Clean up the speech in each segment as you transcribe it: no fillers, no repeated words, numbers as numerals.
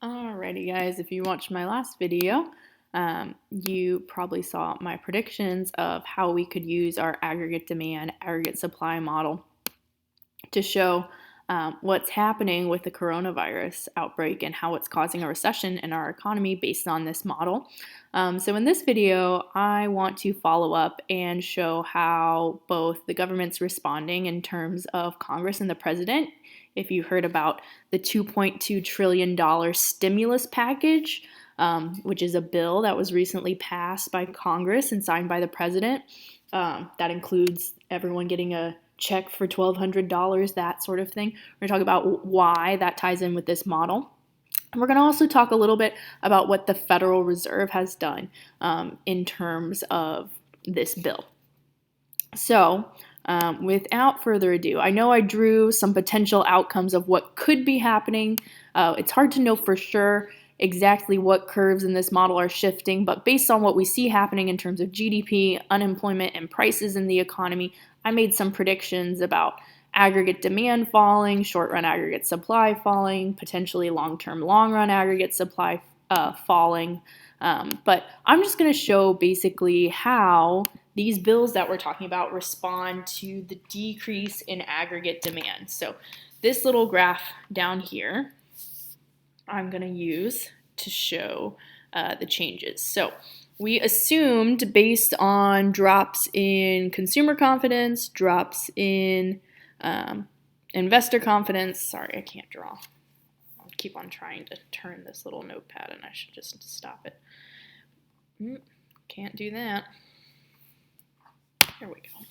Alrighty guys, if you watched my last video, you probably saw my predictions of how we could use our aggregate demand, aggregate supply model to show what's happening with the coronavirus outbreak and how it's causing a recession in our economy based on this model. So in this video, I want to follow up and show how both the government's responding in terms of Congress and the president. If you heard about the $2.2 trillion stimulus package, which is a bill that was recently passed by Congress and signed by the president, that includes everyone getting a check for $1,200, that sort of thing. We're going to talk about why that ties in with this model. And we're going to also talk a little bit about what the Federal Reserve has done in terms of this bill. So, without further ado, I know I drew some potential outcomes of what could be happening. It's hard to know for sure exactly what curves in this model are shifting, but based on what we see happening in terms of GDP, unemployment, and prices in the economy, I made some predictions about aggregate demand falling, short-run aggregate supply falling, potentially long-term, long-run aggregate supply falling. But I'm just going to show basically how these bills that we're talking about respond to the decrease in aggregate demand. So this little graph down here, I'm going to use to show the changes. So we assumed, based on drops in consumer confidence, drops in investor confidence. Sorry, I can't draw. I'll keep on trying to turn this little notepad and I should just stop it. Can't do that. There we go.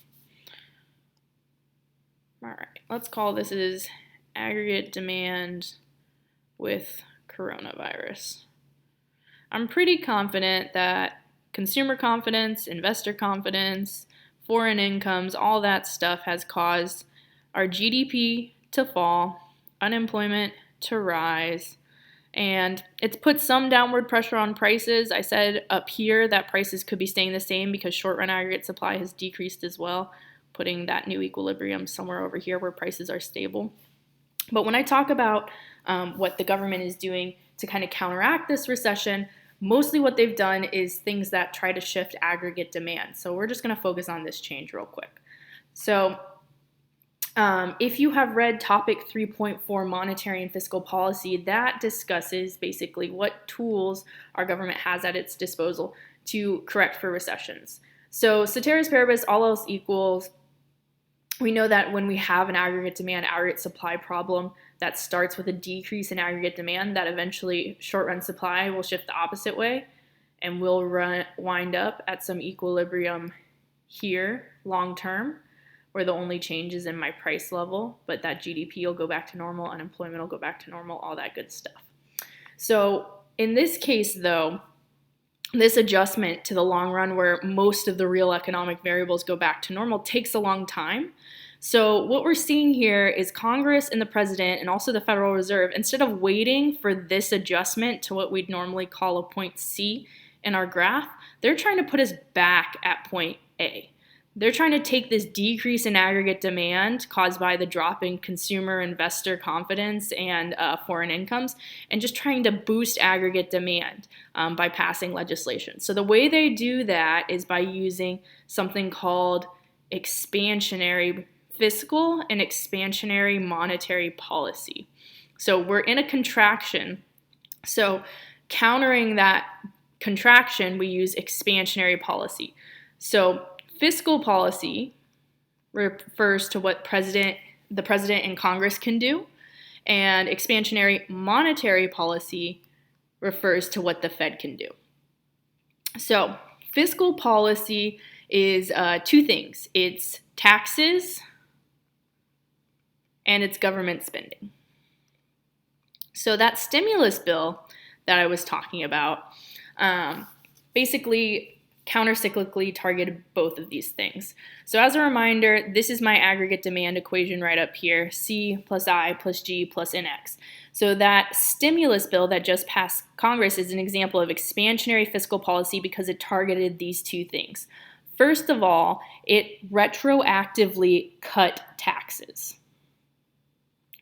All right, let's call this is aggregate demand with coronavirus. I'm pretty confident that consumer confidence, investor confidence, foreign incomes, all that stuff has caused our GDP to fall, unemployment to rise, and it's put some downward pressure on prices. I said up here that prices could be staying the same because short-run aggregate supply has decreased as well, putting that new equilibrium somewhere over here where prices are stable. But when I talk about what the government is doing to kind of counteract this recession, mostly what they've done is things that try to shift aggregate demand. So we're just going to focus on this change real quick. So if you have read topic 3.4, monetary and fiscal policy, that discusses basically what tools our government has at its disposal to correct for recessions. So ceteris paribus, all else equals, we know that when we have an aggregate demand, aggregate supply problem that starts with a decrease in aggregate demand, that eventually short-run supply will shift the opposite way and will wind up at some equilibrium here long-term, where the only change is in my price level, but that GDP will go back to normal, unemployment will go back to normal, all that good stuff. So in this case, though, this adjustment to the long run, where most of the real economic variables go back to normal, takes a long time. So what we're seeing here is Congress and the president and also the Federal Reserve, instead of waiting for this adjustment to what we'd normally call a point C in our graph, they're trying to put us back at point A. They're trying to take this decrease in aggregate demand caused by the drop in consumer investor confidence and foreign incomes, and just trying to boost aggregate demand by passing legislation. So the way they do that is by using something called expansionary fiscal and expansionary monetary policy. So we're in a contraction. So countering that contraction, we use expansionary policy. So fiscal policy refers to what the president and Congress can do, and expansionary monetary policy refers to what the Fed can do. So fiscal policy is two things. It's taxes and it's government spending. So that stimulus bill that I was talking about basically countercyclically targeted both of these things. So as a reminder, this is my aggregate demand equation right up here, C plus I plus G plus NX. So that stimulus bill that just passed Congress is an example of expansionary fiscal policy because it targeted these two things. First of all, it retroactively cut taxes.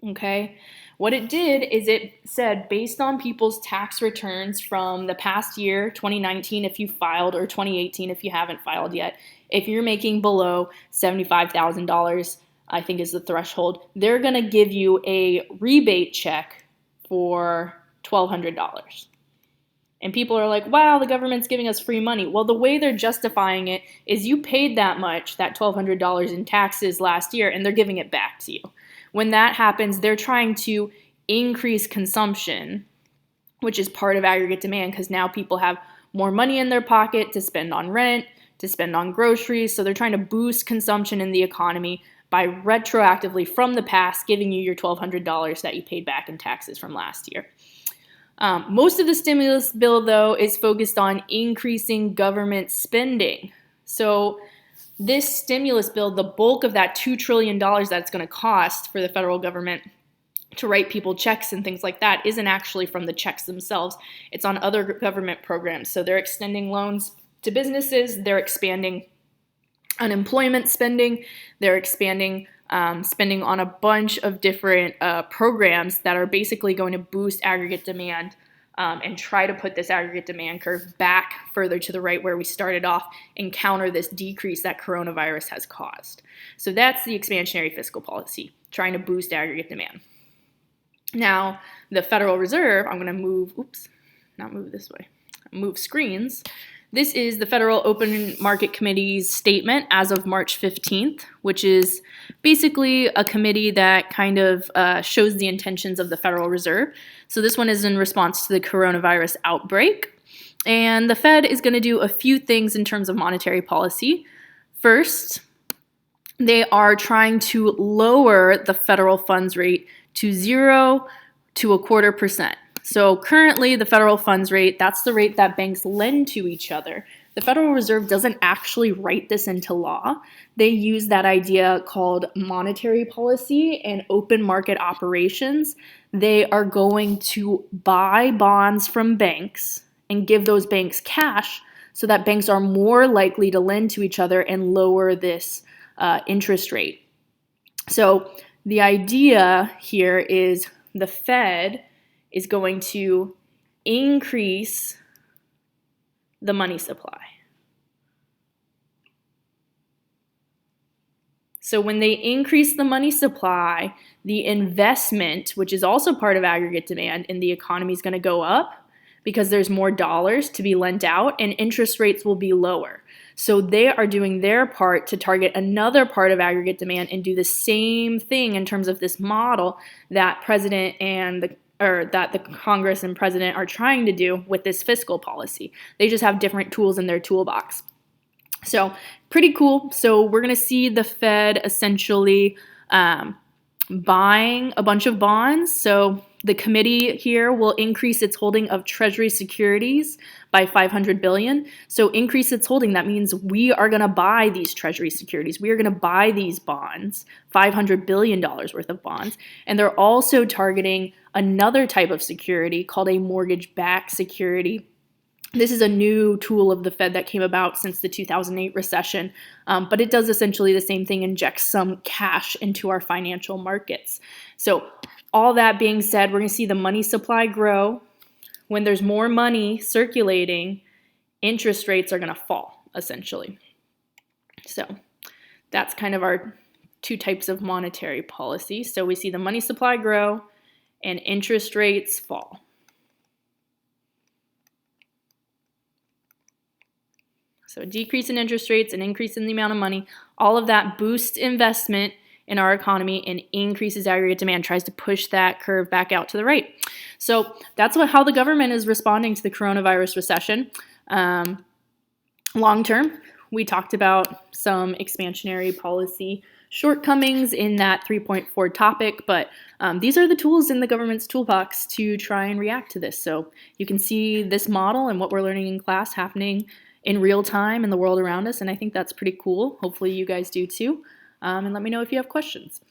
Okay? What it did is it said, based on people's tax returns from the past year, 2019 if you filed, or 2018 if you haven't filed yet, if you're making below $75,000, I think is the threshold, they're going to give you a rebate check for $1,200. And people are like, wow, the government's giving us free money. Well, the way they're justifying it is you paid that much, that $1,200 in taxes last year, and they're giving it back to you. When that happens, they're trying to increase consumption, which is part of aggregate demand, because now people have more money in their pocket to spend on rent, to spend on groceries. So they're trying to boost consumption in the economy by retroactively from the past giving you your $1,200 that you paid back in taxes from last year. Most of the stimulus bill, though, is focused on increasing government spending. So this stimulus bill, the bulk of that $2 trillion that it's going to cost for the federal government to write people checks and things like that isn't actually from the checks themselves. It's on other government programs. So they're extending loans to businesses, they're expanding unemployment spending, they're expanding spending on a bunch of different programs that are basically going to boost aggregate demand and try to put this aggregate demand curve back further to the right where we started off and counter this decrease that coronavirus has caused. So that's the expansionary fiscal policy, trying to boost aggregate demand. Now, the Federal Reserve, I'm going to move screens. This is the Federal Open Market Committee's statement as of March 15th, which is basically a committee that kind of shows the intentions of the Federal Reserve. So this one is in response to the coronavirus outbreak. And the Fed is going to do a few things in terms of monetary policy. First, they are trying to lower the federal funds rate to 0 to 0.25%. So currently the federal funds rate, that's the rate that banks lend to each other. The Federal Reserve doesn't actually write this into law. They use that idea called monetary policy and open market operations. They are going to buy bonds from banks and give those banks cash so that banks are more likely to lend to each other and lower this interest rate. So the idea here is the Fed is going to increase the money supply. So when they increase the money supply, the investment, which is also part of aggregate demand in the economy, is going to go up because there's more dollars to be lent out and interest rates will be lower. So they are doing their part to target another part of aggregate demand and do the same thing in terms of this model that that the Congress and president are trying to do with this fiscal policy. They just have different tools in their toolbox. So pretty cool. So we're going to see the Fed essentially buying a bunch of bonds. So the committee here will increase its holding of Treasury securities by $500 billion. So increase its holding. That means we are going to buy these Treasury securities. We are going to buy these bonds, $500 billion worth of bonds. And they're also targeting another type of security called a mortgage-backed security. This is a new tool of the Fed that came about since the 2008 recession, but it does essentially the same thing, injects some cash into our financial markets. So all that being said, we're going to see the money supply grow. When there's more money circulating, interest rates are going to fall, essentially. So that's kind of our two types of monetary policy. So we see the money supply grow and interest rates fall. So a decrease in interest rates, an increase in the amount of money, all of that boosts investment in our economy and increases aggregate demand, tries to push that curve back out to the right. So that's how the government is responding to the coronavirus recession. Long term, we talked about some expansionary policy shortcomings in that 3.4 topic, but these are the tools in the government's toolbox to try and react to this. So you can see this model and what we're learning in class happening in real time in the world around us, and I think that's pretty cool. Hopefully you guys do too. And let me know if you have questions.